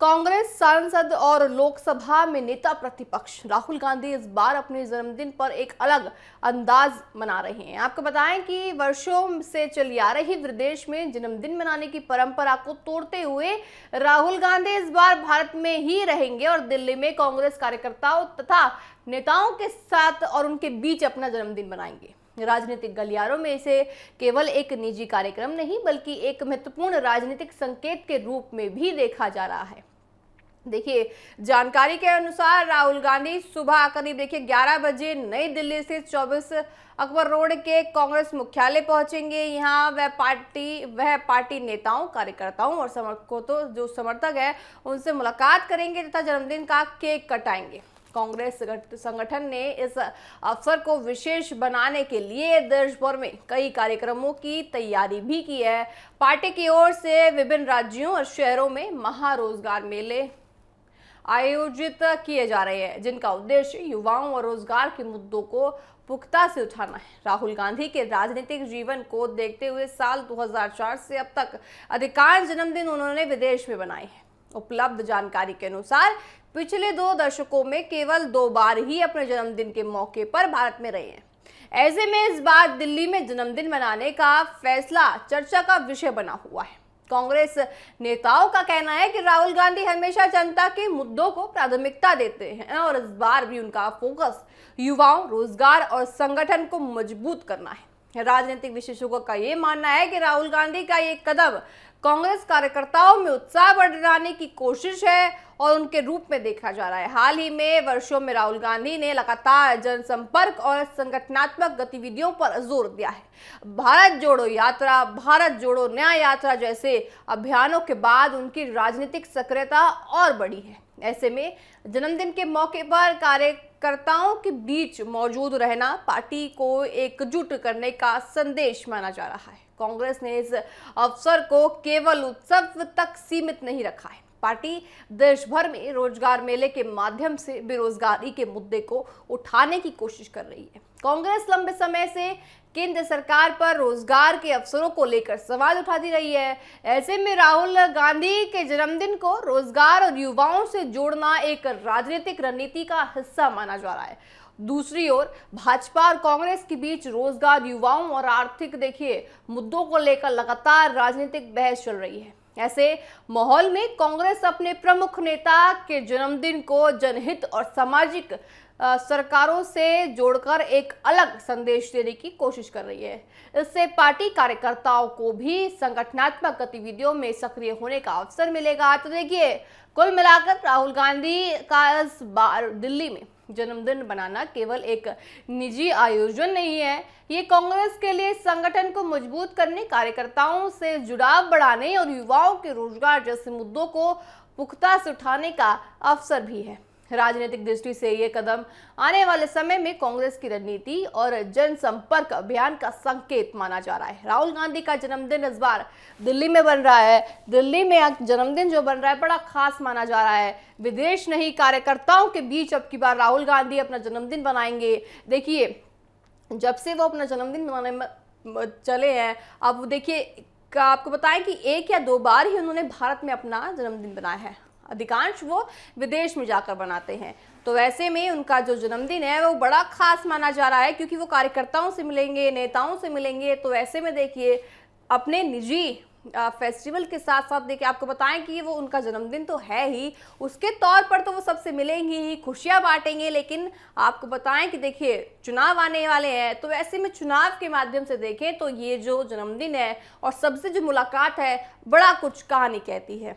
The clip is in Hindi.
कांग्रेस सांसद और लोकसभा में नेता प्रतिपक्ष राहुल गांधी इस बार अपने जन्मदिन पर एक अलग अंदाज मना रहे हैं। आपको बताएं कि वर्षों से चली आ रही विदेश में जन्मदिन मनाने की परंपरा को तोड़ते हुए राहुल गांधी इस बार भारत में ही रहेंगे और दिल्ली में कांग्रेस कार्यकर्ताओं तथा नेताओं के साथ और उनके बीच अपना जन्मदिन मनाएंगे। राजनीतिक गलियारों में इसे केवल एक निजी कार्यक्रम नहीं बल्कि एक महत्वपूर्ण राजनीतिक संकेत के रूप में भी देखा जा रहा है। देखिए, जानकारी के अनुसार राहुल गांधी सुबह करीब 11 बजे नई दिल्ली से 24 अकबर रोड के कांग्रेस मुख्यालय पहुंचेंगे। यहां वह पार्टी नेताओं, कार्यकर्ताओं और जो समर्थक है उनसे मुलाकात करेंगे तथा जन्मदिन का केक कटाएंगे। कांग्रेस संगठन ने इस अवसर को विशेष बनाने के लिए देश भर में कई कार्यक्रमों की तैयारी भी की है। पार्टी की ओर से विभिन्न राज्यों और शहरों में महारोजगार मेले आयोजित किए जा रहे हैं, जिनका उद्देश्य युवाओं और रोजगार के मुद्दों को पुख्ता से उठाना है। राहुल गांधी के राजनीतिक जीवन को देखते हुए साल 2004 से अब तक अधिकांश जन्मदिन उन्होंने विदेश में बनाए हैं। उपलब्ध जानकारी के अनुसार पिछले 2 दशकों में केवल 2 बार ही अपने जन्मदिन के मौके पर भारत में रहे हैं। ऐसे में इस बार दिल्ली में जन्मदिन मनाने का फैसला चर्चा का विषय बना हुआ है। कांग्रेस नेताओं का कहना है कि राहुल गांधी हमेशा जनता के मुद्दों को प्राथमिकता देते हैं और इस बार भी उनका फोकस युवाओं, रोजगार और संगठन को मजबूत करना है। राजनीतिक विशेषज्ञों का यह मानना है कि राहुल गांधी का ये कदम कांग्रेस कार्यकर्ताओं में उत्साह बढ़ाने की कोशिश है और उनके रूप में देखा जा रहा है। हाल ही में वर्षों में राहुल गांधी ने लगातार जनसंपर्क और संगठनात्मक गतिविधियों पर जोर दिया है। भारत जोड़ो यात्रा, भारत जोड़ो न्याय यात्रा जैसे अभियानों के बाद उनकी राजनीतिक सक्रियता और बढ़ी है। ऐसे में जन्मदिन के मौके पर कार्यकर्ताओं के बीच मौजूद रहना पार्टी को एकजुट करने का संदेश माना जा रहा है। कांग्रेस ने इस अवसर को केवल उत्सव तक सीमित नहीं रखा है। पार्टी देश भर में रोजगार मेले के माध्यम से बेरोजगारी के मुद्दे को उठाने की कोशिश कर रही है। कांग्रेस लंबे समय से केंद्र सरकार पर रोजगार के अवसरों को लेकर सवाल उठाती रही है। ऐसे में राहुल गांधी के जन्मदिन को रोजगार और युवाओं से जोड़ना एक राजनीतिक रणनीति का हिस्सा माना जा रहा है। दूसरी ओर भाजपा और कांग्रेस के बीच रोजगार, युवाओं और आर्थिक मुद्दों को लेकर लगातार राजनीतिक बहस चल रही है। ऐसे माहौल में कांग्रेस अपने प्रमुख नेता के जन्मदिन को जनहित और सामाजिक सरकारों से जोड़कर एक अलग संदेश देने की कोशिश कर रही है। इससे पार्टी कार्यकर्ताओं को भी संगठनात्मक गतिविधियों में सक्रिय होने का अवसर मिलेगा। तो देखिए, कुल मिलाकर राहुल गांधी का इस बार दिल्ली में जन्मदिन बनाना केवल एक निजी आयोजन नहीं है, ये कांग्रेस के लिए संगठन को मजबूत करने, कार्यकर्ताओं से जुड़ाव बढ़ाने और युवाओं के रोजगार जैसे मुद्दों को पुख्ता से उठाने का अवसर भी है। राजनीतिक दृष्टि से ये कदम आने वाले समय में कांग्रेस की रणनीति और जनसंपर्क अभियान का संकेत माना जा रहा है। राहुल गांधी का जन्मदिन इस बार दिल्ली में बन रहा है। दिल्ली में जन्मदिन जो बन रहा है बड़ा खास माना जा रहा है। विदेश नहीं, कार्यकर्ताओं के बीच अब की बार राहुल गांधी अपना जन्मदिन बनाएंगे। देखिए, जब से वो अपना जन्मदिन मनाने में चले हैं, अब देखिए आपको बताएं कि 1 या 2 बार ही उन्होंने भारत में अपना जन्मदिन बनाया है। अधिकांश वो विदेश में जाकर बनाते हैं। तो ऐसे में उनका जो जन्मदिन है वो बड़ा खास माना जा रहा है, क्योंकि वो कार्यकर्ताओं से मिलेंगे, नेताओं से मिलेंगे। तो ऐसे में देखिए, अपने निजी फेस्टिवल के साथ साथ देखिए आपको बताएं कि वो उनका जन्मदिन तो है ही, उसके तौर पर तो वो सबसे मिलेंगे ही, खुशियां बांटेंगे। लेकिन आपको बताएं कि देखिए, चुनाव आने वाले हैं, तो ऐसे में चुनाव के माध्यम से देखें तो ये जो जन्मदिन है और सबसे जो मुलाकात है, बड़ा कुछ कहानी कहती है।